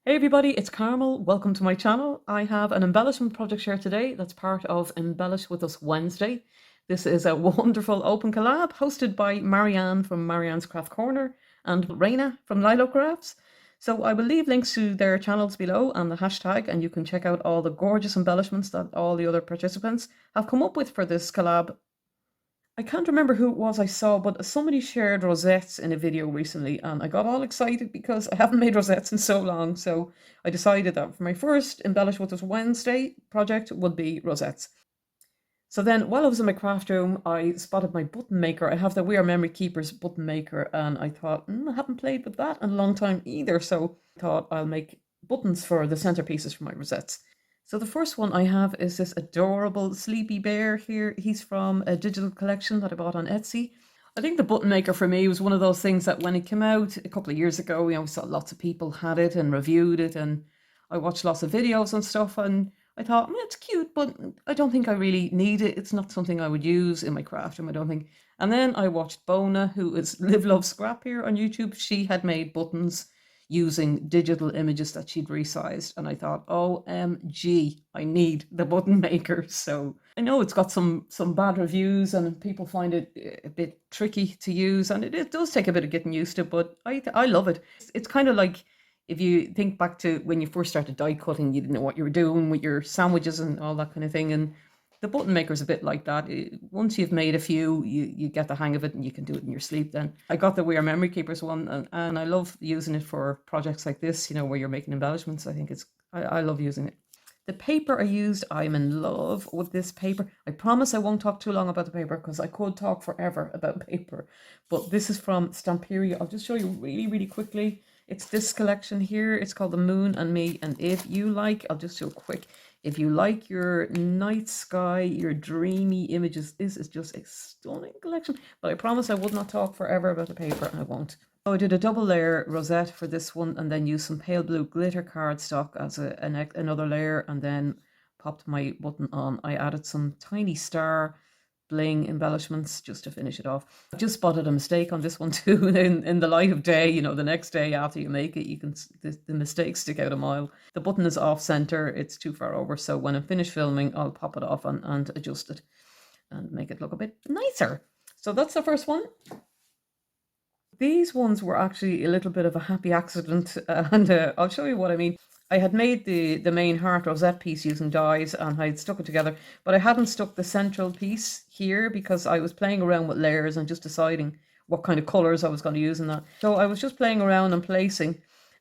Hey everybody, it's Carmel. Welcome to my channel. I have an embellishment project share today that's part of Embellish With Us Wednesday. This is a wonderful open collab hosted by Marianne from Marianne's Craft Corner and Raina from Lilo Crafts. So I will leave links to their channels below and the hashtag, and you can check out all the gorgeous embellishments that all the other participants have come up with for this collab. I can't remember who it was I saw, but somebody shared rosettes in a video recently, and I got all excited because I haven't made rosettes in so long. So I decided that for my first Embellish With Us Wednesday project would be rosettes. So then, while I was in my craft room, I spotted my button maker. I have the We Are Memory Keepers button maker, and I thought, I haven't played with that in a long time either. So I thought I'll make buttons for the centerpieces for my rosettes. So the first one I have is this adorable sleepy bear here. He's from a digital collection that I bought on Etsy. I think the button maker for me was one of those things that when it came out a couple of years ago, we saw lots of people had it and reviewed it, and I watched lots of videos and stuff, and I thought, it's cute, but I don't think I really need it. It's not something I would use in my craft room, I don't think. And then I watched Bona, who is Live Love Scrap here on YouTube. She had made buttons using digital images that she'd resized, and I thought, OMG, I need the button maker. So I know it's got some bad reviews and people find it a bit tricky to use, and it does take a bit of getting used to, but I love it. It's kind of like if you think back to when you first started die cutting, you didn't know what you were doing with your sandwiches and all that kind of thing, and the button maker's a bit like that. Once you've made a few, you get the hang of it and you can do it in your sleep then. I got the We Are Memory Keepers one, and I love using it for projects like this, where you're making embellishments. I think I love using it. The paper I used, I'm in love with this paper. I promise I won't talk too long about the paper because I could talk forever about paper. But this is from Stamperia. I'll just show you really, really quickly. It's this collection here. It's called The Moon and Me. And if you like, I'll just do a quick. If you like your night sky, your dreamy images, this is just a stunning collection. But I promise I would not talk forever about the paper, and I won't. So I did a double layer rosette for this one, and then used some pale blue glitter cardstock as another layer, and then popped my button on. I added some tiny star bling embellishments just to finish it off. I just spotted a mistake on this one too. In the light of day, the next day after you make it, you can the mistakes stick out a mile. The button is off center, it's too far over, so when I'm finished filming, I'll pop it off and adjust it and make it look a bit nicer. So that's the first one. These ones were actually a little bit of a happy accident, and I'll show you what I mean. I had made the main heart rosette piece using dies, and I had stuck it together, but I hadn't stuck the central piece here because I was playing around with layers and just deciding what kind of colors I was going to use in that. So I was just playing around and placing,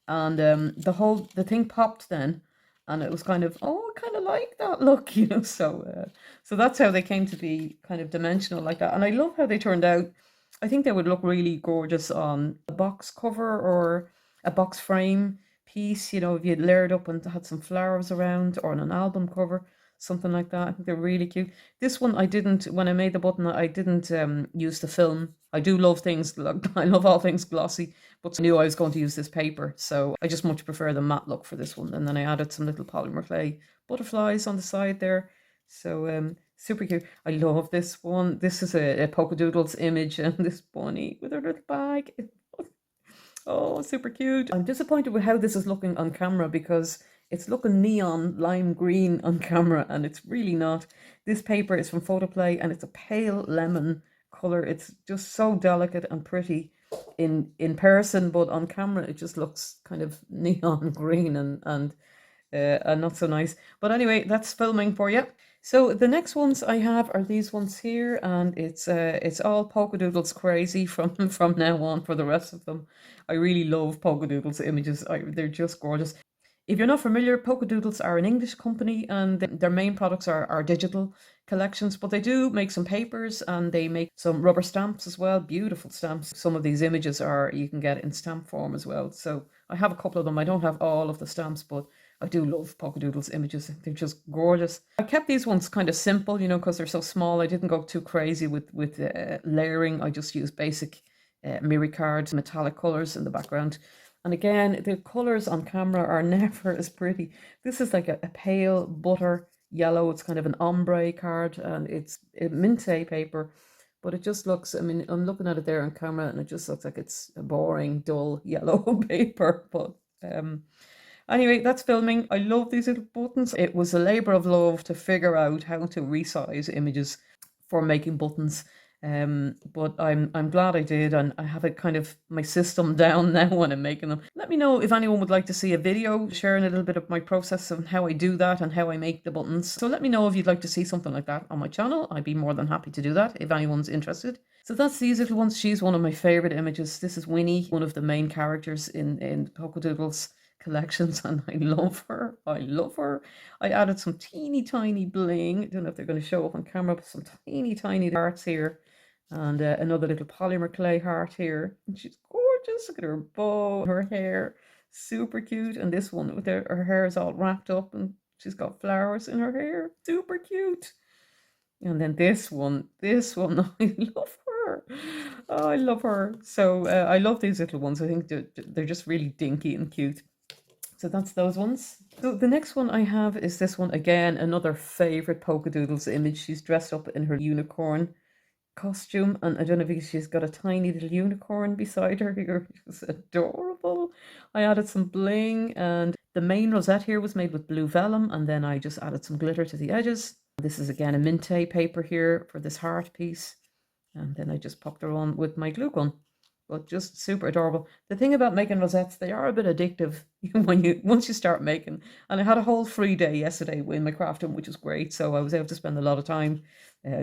and the thing popped then, and it was kind of, I kind of like that look, so that's how they came to be kind of dimensional like that, and I love how they turned out. I think they would look really gorgeous on a box cover or a box frame piece, if you'd layered up and had some flowers around, or on an album cover, something like that. I think they're really cute. This one I didn't, when I made the button, I didn't use the film. I do love things, I love all things glossy, but I knew I was going to use this paper, so I just much prefer the matte look for this one. And then I added some little polymer clay butterflies on the side there. So super cute. I love this one. This is a Polka Doodles image and this bunny with her little bag. Oh, super cute. I'm disappointed with how this is looking on camera because it's looking neon lime green on camera, and it's really not. This paper is from Photoplay and it's a pale lemon color. It's just so delicate and pretty in person, but on camera it just looks kind of neon green and not so nice. But anyway, that's filming for you. So the next ones I have are these ones here, and it's all Polka Doodles crazy from now on for the rest of them. I really love Polka Doodles images. They're just gorgeous. If you're not familiar, Polka Doodles are an English company, and their main products are digital collections, but they do make some papers and they make some rubber stamps as well, beautiful stamps. Some of these images you can get in stamp form as well. So I have a couple of them. I don't have all of the stamps, but I do love Polka Doodles images. They're just gorgeous. I kept these ones kind of simple, because they're so small. I didn't go too crazy with layering. I just used basic mirror card metallic colors in the background. And again, the colors on camera are never as pretty. This is like a pale butter yellow. It's kind of an ombre card, and it's a minte paper, but it just looks, I'm looking at it there on camera and it just looks like it's a boring, dull yellow paper. But Anyway, that's filming. I love these little buttons. It was a labor of love to figure out how to resize images for making buttons. But I'm glad I did, and I have it kind of my system down now when I'm making them. Let me know if anyone would like to see a video sharing a little bit of my process and how I do that and how I make the buttons. So let me know if you'd like to see something like that on my channel. I'd be more than happy to do that if anyone's interested. So that's these little ones. She's one of my favorite images. This is Winnie, one of the main characters in Polka Doodles collections, and I love her. I love her. I added some teeny tiny bling. I don't know if they're going to show up on camera, but some teeny tiny hearts here. And another little polymer clay heart here. And she's gorgeous. Look at her bow, her hair, super cute. And this one with her hair is all wrapped up and she's got flowers in her hair. Super cute. And then this one, I love her. Oh, I love her. So I love these little ones. I think they're just really dinky and cute. So that's those ones. So the next one I have is this one again, another favorite Polka Doodles image. She's dressed up in her unicorn costume, and I don't know if she's got a tiny little unicorn beside her here. It's adorable. I added some bling, and the main rosette here was made with blue vellum, and then I just added some glitter to the edges. This is again a Minte paper here for this heart piece, and then I just popped her on with my glue gun. But just super adorable. The thing about making rosettes, they are a bit addictive once you start making. And I had a whole free day yesterday in my crafting, which was great. So I was able to spend a lot of time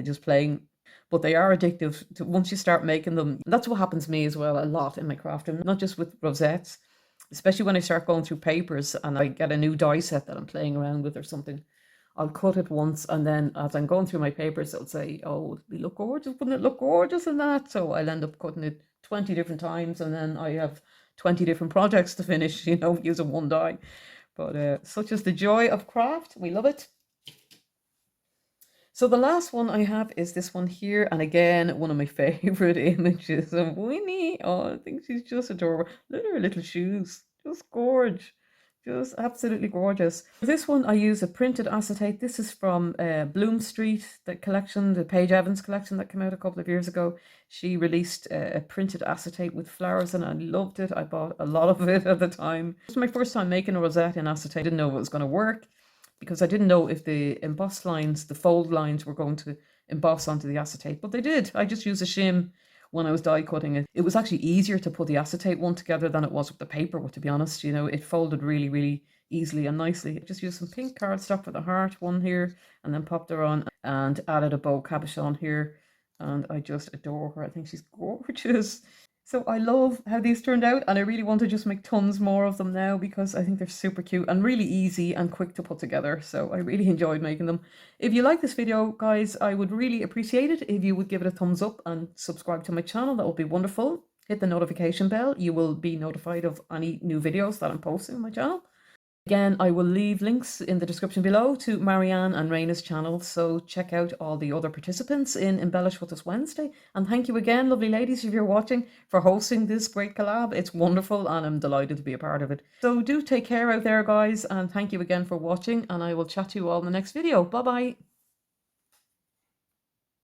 just playing. But they are addictive once you start making them. That's what happens to me as well a lot in my crafting, not just with rosettes, especially when I start going through papers and I get a new die set that I'm playing around with or something. I'll cut it once, and then as I'm going through my papers, it'll say, oh, it'll look gorgeous, wouldn't it look gorgeous in that? So I'll end up cutting it 20 different times, and then I have 20 different projects to finish, using one die. But such is the joy of craft. We love it. So the last one I have is this one here, and again, one of my favorite images of Winnie. Oh, I think she's just adorable. Look at her little shoes, just gorge. Just absolutely gorgeous. This one I use a printed acetate. This is from Bloom Street, the collection, the Paige Evans collection that came out a couple of years ago. She released a printed acetate with flowers, and I loved it. I bought a lot of it at the time. It was my first time making a rosette in acetate. I didn't know if it was going to work because I didn't know if the embossed lines, the fold lines, were going to emboss onto the acetate, but they did. I just used a shim when I was die cutting it. It was actually easier to put the acetate one together than it was with the paper, but to be honest, it folded really, really easily and nicely. I just used some pink cardstock for the heart one here, and then popped her on and added a bow cabochon here, and I just adore her. I think she's gorgeous. So I love how these turned out, and I really want to just make tons more of them now because I think they're super cute and really easy and quick to put together. So I really enjoyed making them. If you like this video, guys, I would really appreciate it if you would give it a thumbs up and subscribe to my channel. That would be wonderful. Hit the notification bell. You will be notified of any new videos that I'm posting on my channel. Again, I will leave links in the description below to Marianne and Raina's channel, so check out all the other participants in Embellish With Us Wednesday. And thank you again, lovely ladies, if you're watching, for hosting this great collab. It's wonderful and I'm delighted to be a part of it. So do take care out there, guys, and thank you again for watching, and I will chat to you all in the next video. Bye-bye.